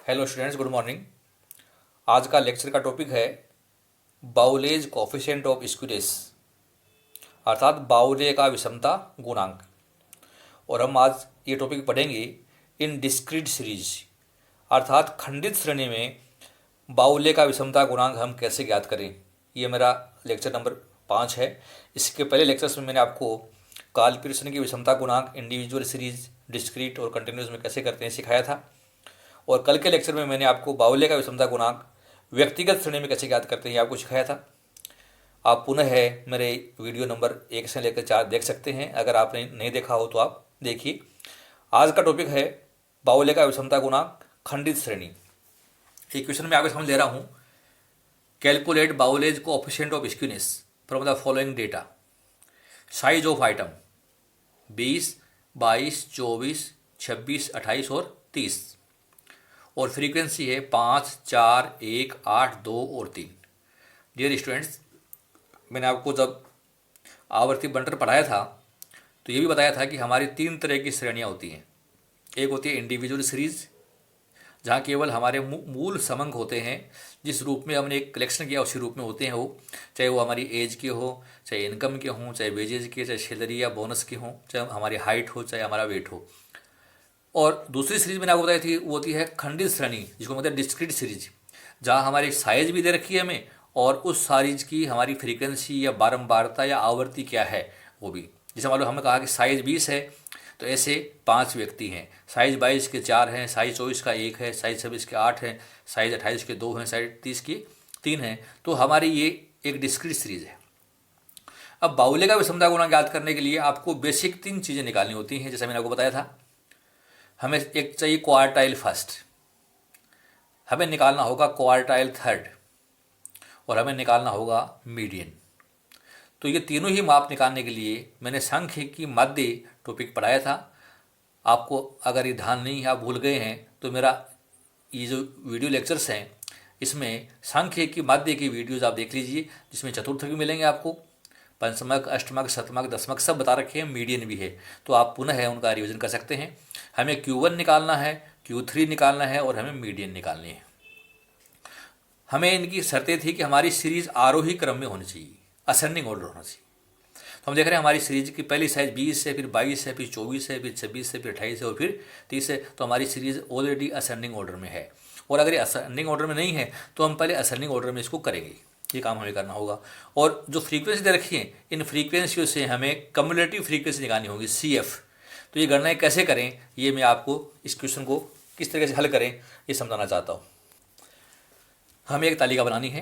Hello students, good morning. आज का lecture का टॉपिक है बाउलेज कोफिशिएंट ऑफ स्क्यूनेस, अर्थात बाउले का विषमता गुणांक। और हम आज ये टॉपिक पढ़ेंगे इन डिस्क्रीट सीरीज, अर्थात खंडित श्रेणी में बाउले का विषमता गुणांक हम कैसे ज्ञात करें। ये मेरा लेक्चर नंबर 5 है। इसके पहले लेक्चर्स में मैंने आपको कार्ल पीयर्सन की विषमता गुणांक इंडिविजुअल सीरीज, डिस्क्रीट और कंटिन्यूस में कैसे करते हैं सिखाया था। और कल के लेक्चर में मैंने आपको बाउले का विषमता गुणांक व्यक्तिगत श्रेणी में कैसे ज्ञात करते हैं आपको सिखाया था। आप पुनः मेरे वीडियो नंबर 1 से लेकर 4 देख सकते हैं। अगर आपने नहीं देखा हो तो आप देखिए। आज का टॉपिक है बाउले का विषमता गुणांक खंडित श्रेणी। एक क्वेश्चन में आपको समझ ले रहा हूँ। Calculate Bowley's coefficient of skewness from the following data. Size of item 20, 22, 24, 26, 28 और 30। और फ्रीक्वेंसी है 5, 4, 1, 8, 2 और 3। डियर स्टूडेंट्स, मैंने आपको जब आवर्ती बंटर पढ़ाया था तो ये भी बताया था कि हमारी 3 तरह की श्रेणियाँ होती हैं। एक होती है इंडिविजुअल सीरीज, जहाँ केवल हमारे मूल समंक होते हैं, जिस रूप में हमने एक कलेक्शन किया उसी रूप में होते हैं वो, चाहे वो हमारी एज के हो, चाहे इनकम के हों, चाहे वेजेज के, चाहे सैलरी या बोनस के हों, चाहे हमारी हाइट हो, चाहे हमारा वेट हो। और दूसरी सीरीज मैंने आपको बताई थी वो होती है खंडित श्रेणी, जिसको मतलब डिस्क्रीट सीरीज, जहाँ हमारी साइज भी दे रखी है हमें और उस साइज की हमारी फ्रीक्वेंसी या बारंबारता या आवृत्ति क्या है वो भी। जैसे मान लो हमें कहा कि साइज 20 है तो ऐसे 5 व्यक्ति हैं, साइज 22 के 4 हैं, साइज 24 का 1 है, साइज 26 के 8 हैं, साइज 28 के 2 हैं, साइज 30 के 3 हैं। तो हमारी ये एक डिस्क्रीट सीरीज है। अब बाउले का विषमता गुणांक ज्ञात करने के लिए आपको बेसिक 3 चीज़ें निकालनी होती हैं। जैसे मैंने आपको बताया था, हमें एक चाहिए क्वार्टाइल फर्स्ट, हमें निकालना होगा क्वार्टाइल थर्ड और हमें निकालना होगा मीडियन। तो ये तीनों ही माप निकालने के लिए मैंने सांख्यिकी माध्य टॉपिक पढ़ाया था। आपको अगर ये ध्यान नहीं है, आप भूल गए हैं, तो मेरा ये जो वीडियो लेक्चर्स हैं इसमें सांख्यिकी माध्य की वीडियोज़ आप देख लीजिए, जिसमें चतुर्थ भी मिलेंगे आपको, पंचमक, अष्टमक, शतमक, दशमक सब बता रखे हैं, मीडियन भी है। तो आप पुनः उनका रिवीजन कर सकते हैं। हमें Q1 निकालना है, Q3 निकालना है और हमें मीडियन निकालनी है। हमें इनकी शर्तें थी कि हमारी सीरीज आरोही क्रम में होनी चाहिए, असेंडिंग ऑर्डर होना चाहिए। तो हम देख रहे हैं हमारी सीरीज की पहली साइज 20 है, फिर 22 है, फिर 24 है, फिर 26 है, फिर 28 है और फिर 30 है। तो हमारी सीरीज ऑलरेडी असेंडिंग ऑर्डर में है। और अगर ये असेंडिंग ऑर्डर में नहीं है तो हम पहले असेंडिंग ऑर्डर में इसको करेंगे। ये काम हमें करना होगा। और जो फ्रीक्वेंसी दे रखी है, इन फ्रीक्वेंसियों से हमें कम्युलेटिव फ्रीक्वेंसी निकालनी होगी, CF। तो ये गणनाएं कैसे करें, ये मैं आपको इस क्वेश्चन को किस तरीके से हल करें ये समझाना चाहता हूँ। हमें एक तालिका बनानी है,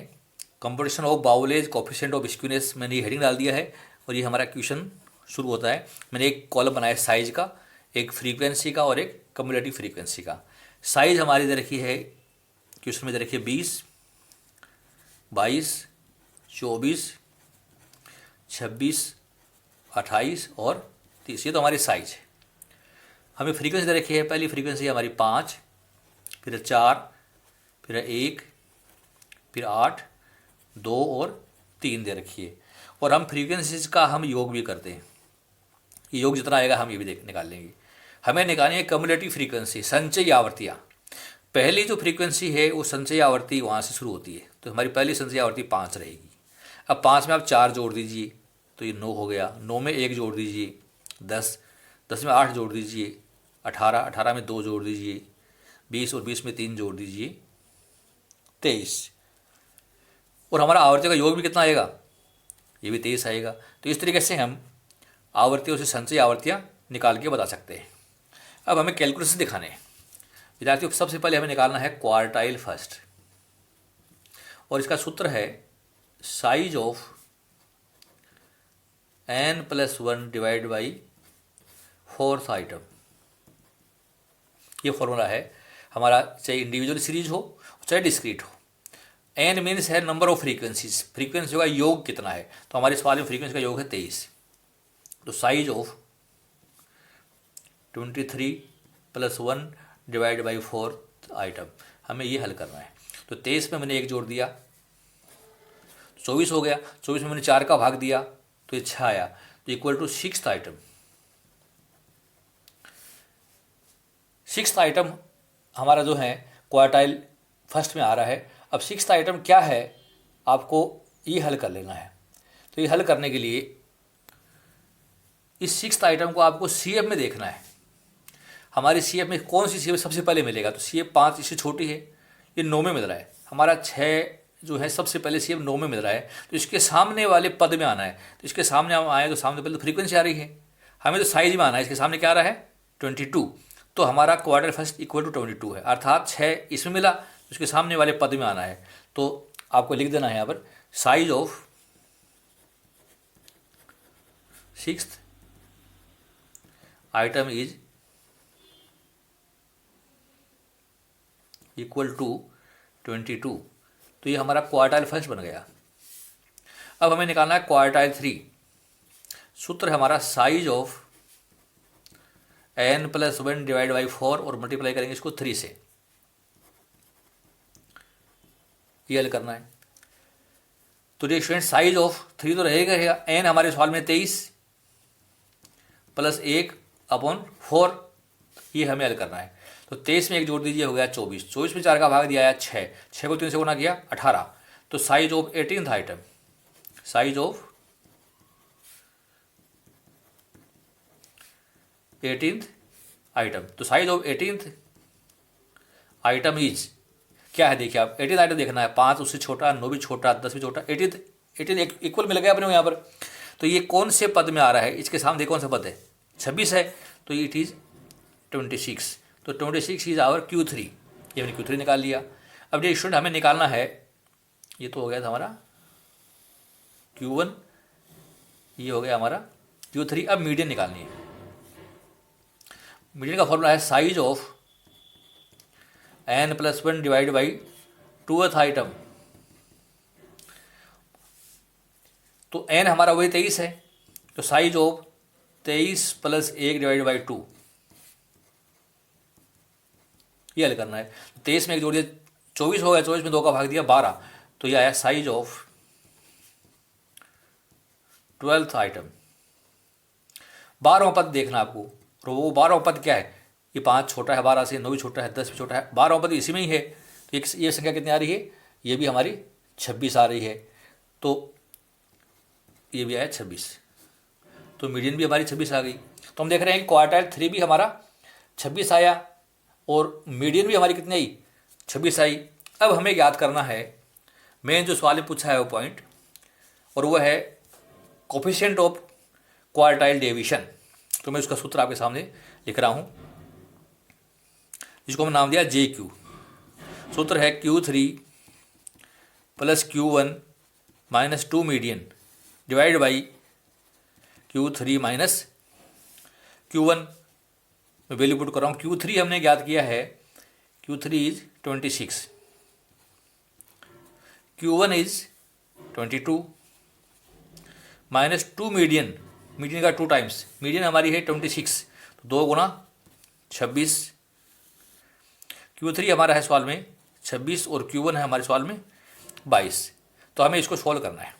competition of Bowley's coefficient of skewness, मैंने ये हेडिंग डाल दिया है और ये हमारा क्वेश्चन शुरू होता है। मैंने एक कॉलम बनाया साइज का, एक फ्रीक्वेंसी का और एक कम्युलेटिव फ्रीक्वेंसी का। साइज हमारी दे रखी है, क्वेश्चन में दे रखी है 20, 22, 24, 26, 28 और 30। ये तो हमारी साइज है। हमें फ्रीक्वेंसी दे रखी है, पहली फ्रीक्वेंसी हमारी 5, फिर 4, फिर 1, फिर 8, 2 और 3 दे रखी है। और हम फ्रीक्वेंसीज का हम योग भी करते हैं, ये योग जितना आएगा हम ये भी निकाल लेंगे। हमें निकालनी है कम्युलेटिव फ्रीक्वेंसी, संचयी आवृत्तियाँ। पहली जो फ्रीक्वेंसी है वो संचयी आवृत्ति वहाँ से शुरू होती है, तो हमारी पहली संचयी आवृत्ति 5 रहेगी। अब 5 में आप 4 जोड़ दीजिए तो ये 9 हो गया, 9 में 1 जोड़ दीजिए 10, 10 में 8 जोड़ दीजिए 18, 18 में 2 जोड़ दीजिए 20 और 20 में 3 जोड़ दीजिए 23। और हमारा आवर्तियों का योग भी कितना आएगा, ये भी 23 आएगा। तो इस तरीके से हम आवर्तियों से संचयी आवर्तियाँ निकाल के बता सकते हैं। अब हमें कैलकुलेशन दिखाने हैं विद्यार्थियों। सबसे पहले हमें निकालना है क्वार्टाइल फर्स्ट, और इसका सूत्र है size of n+1 divide by 4th item. ये फॉर्मूला है हमारा, चाहे इंडिविजुअल सीरीज हो चाहे डिस्क्रीट हो। n मीन्स है नंबर ऑफ फ्रीक्वेंसीज, फ्रीक्वेंसी का योग कितना है। तो हमारे सवाल में फ्रीक्वेंसी का योग है 23। तो size of 23+1 divide by 4th item, हमें ये हल करना है। तो 23 में मैंने 1 जोड़ दिया, 24 हो गया। 24 में मैंने 4 का भाग दिया तो ये 6 आया, तो equal to 6th item. 6th item हमारा जो है क्वार्टाइल फर्स्ट में आ रहा है। अब सिक्स्थ आइटम क्या है आपको ये हल कर लेना है। तो ये हल करने के लिए इस सिक्स्थ आइटम को आपको CF में देखना है। हमारी CF में कौन सी CF सबसे पहले मिलेगा, तो CF 5 इससे छोटी है, ये 9 में मिल रहा है। हमारा 6 जो है सबसे पहले CF 9 में मिल रहा है, तो इसके सामने वाले पद में आना है। तो इसके सामने हम आए तो सामने पहले तो फ्रीक्वेंसी आ रही है, हमें तो साइज में आना है। इसके सामने क्या आ रहा है 22, तो हमारा क्वार्टर फर्स्ट इक्वल टू 22 है, अर्थात 6 इसमें मिला, तो इसके सामने वाले पद में आना है। तो आपको लिख देना है यहाँ पर size of sixth item is equal to 22। तो ये हमारा क्वार्टाइल फर्स्ट बन गया। अब हमें निकालना है क्वार्टाइल 3। सूत्र है हमारा size of n+1 divide by 4 और मल्टीप्लाई करेंगे इसको 3 से, ये हल करना है। तो ये स्टूडेंट साइज ऑफ 3 तो रहेगा, n हमारे सवाल में 23 + 1/4, ये हमें हल करना है। तो 23 में 1 जोड़ दीजिए, हो गया 24, 24 में 4 का भाग दिया है 6, 6 को 3 से गुना किया 18। तो size of 18th item, size of 18th item, तो size of 18th item is क्या है, देखिए आप 18th आइटम देखना है, 5 उससे छोटा, 9 भी छोटा, 10 भी छोटा, 18 इक्वल मिल गया अपने यहाँ पर। तो ये कौन से पद में आ रहा है, इसके सामने कौन सा पद है 26 है, तो इट इज 26। तो 26 इज आवर Q3, ये हमने Q3 निकाल लिया। अब ये स्टूडेंट हमें निकालना है, ये तो हो गया था हमारा Q1, ये हो गया हमारा Q3। अब मीडियन निकालनी है। मीडियन का फॉर्मूला है size of n+1 divide by 2th item. तो n हमारा वही 23 है, तो साइज ऑफ 23 + 1 डिवाइड बाई 2, ये हल करना है। 23 में 1 जोड़ दिया 24 हो गया, 24 में 2 का भाग दिया 12, तो ये आया साइज ऑफ 12th आइटम। 12वां पद देखना आपको, और वो 12वां पद क्या है, ये 5 छोटा है 12 से, 9 भी छोटा है, 10 भी छोटा है, 12वां पद इसी में ही है। तो ये संख्या कितनी आ रही है, ये भी हमारी 26 आ रही है, तो ये भी आया 26, तो मीडियन भी हमारी 26 आ गई। तो हम देख रहे हैं कि क्वार्टाइल 3 भी हमारा 26 आया और मीडियन भी हमारी कितनी आई 26 आई। अब हमें याद करना है मेन जो सवाल में पूछा है वो पॉइंट, और वो है कोफिशिएंट ऑफ क्वार्टाइल डेविएशन। तो मैं उसका सूत्र आपके सामने लिख रहा हूँ, जिसको हम नाम दिया JQ। सूत्र है Q3 + Q1 - 2 median divide by Q3 - Q1। मैं वैल्यू पुट कर रहा हूँ। Q3 हमने ज्ञात किया है, Q3 is 26, Q1 is 22 -2 median, median का 2 टाइम्स, मीडियन हमारी है 26, तो 2 गुना 26। Q3 हमारा है सवाल में 26 और Q1 है हमारे सवाल में 22। तो हमें इसको सॉल्व करना है।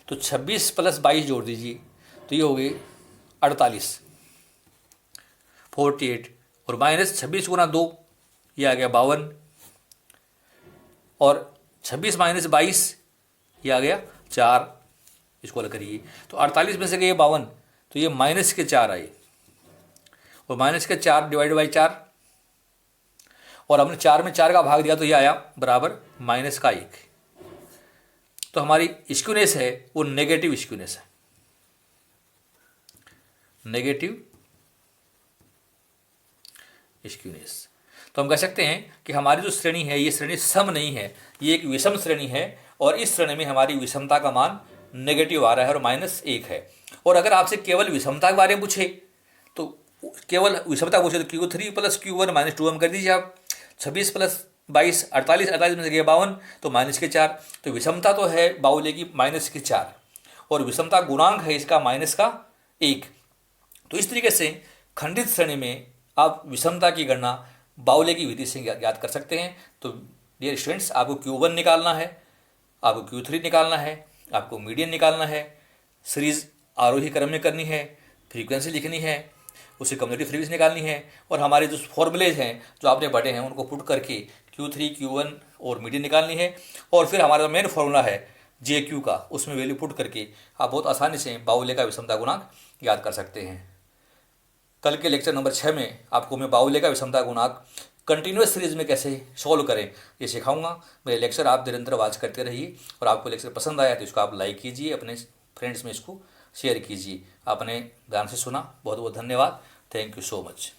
तो 26 + 22 जोड़ दीजिए, तो ये हो गई 48, 48, और -26 गुना 2, ये आ गया 52, और 26 - 22 ये आ गया 4, इसको अलग करिए। तो 48 में से गए 52, तो ये -4 आई, और -4 डिवाइड बाई 4, और हमने 4 में 4 का भाग दिया, तो ये आया बराबर -1। तो हमारी स्क्यूनेस है वो नेगेटिव स्क्यूनेस है, नेगेटिव स्क्यूनेस। तो हम कह सकते हैं कि हमारी जो श्रेणी है ये श्रेणी सम नहीं है, ये एक विषम श्रेणी है, और इस श्रेणी में हमारी विषमता का मान नेगेटिव आ रहा है और -1 है। और अगर आपसे केवल विषमता के बारे में पूछे, तो केवल विषमता पूछे तो Q3 + Q1 - 2 हम कर दीजिए आप। 26 + 22 48, 48 में से गए 52, तो -4। तो विषमता तो है बाउले की -4, और विषमता गुणांक है इसका -1। तो इस तरीके से खंडित श्रेणी में आप विषमता की गणना बाउले की विधि से ज्ञात कर सकते हैं। तो डियर स्टूडेंट्स, आपको Q1 निकालना है, आपको Q3 निकालना है, आपको मीडियन निकालना है, सीरीज आरोही क्रम में करनी है, फ्रीक्वेंसी लिखनी है, उसे कम्युनिटी फ्रीक्वेंसी निकालनी है, और हमारे जो फॉर्मूलेज हैं जो आपने पढ़े हैं उनको पुट करके Q3 Q1 और मीडियन निकालनी है, और फिर हमारा मेन फॉर्मूला है JQ का, उसमें वैल्यू पुट करके आप बहुत आसानी से बाउले का विषमता गुणांक याद कर सकते हैं। कल के लेक्चर नंबर 6 में आपको मैं बाउले का विषमता गुणांक कंटिन्यूस सीरीज में कैसे सॉल्व करें ये सिखाऊंगा। मेरे लेक्चर आप निरंतर वॉच करते रहिए, और आपको लेक्चर पसंद आया तो इसको आप लाइक कीजिए, अपने फ्रेंड्स में इसको शेयर कीजिए। आपने ध्यान से सुना, बहुत बहुत धन्यवाद। Thank you so much.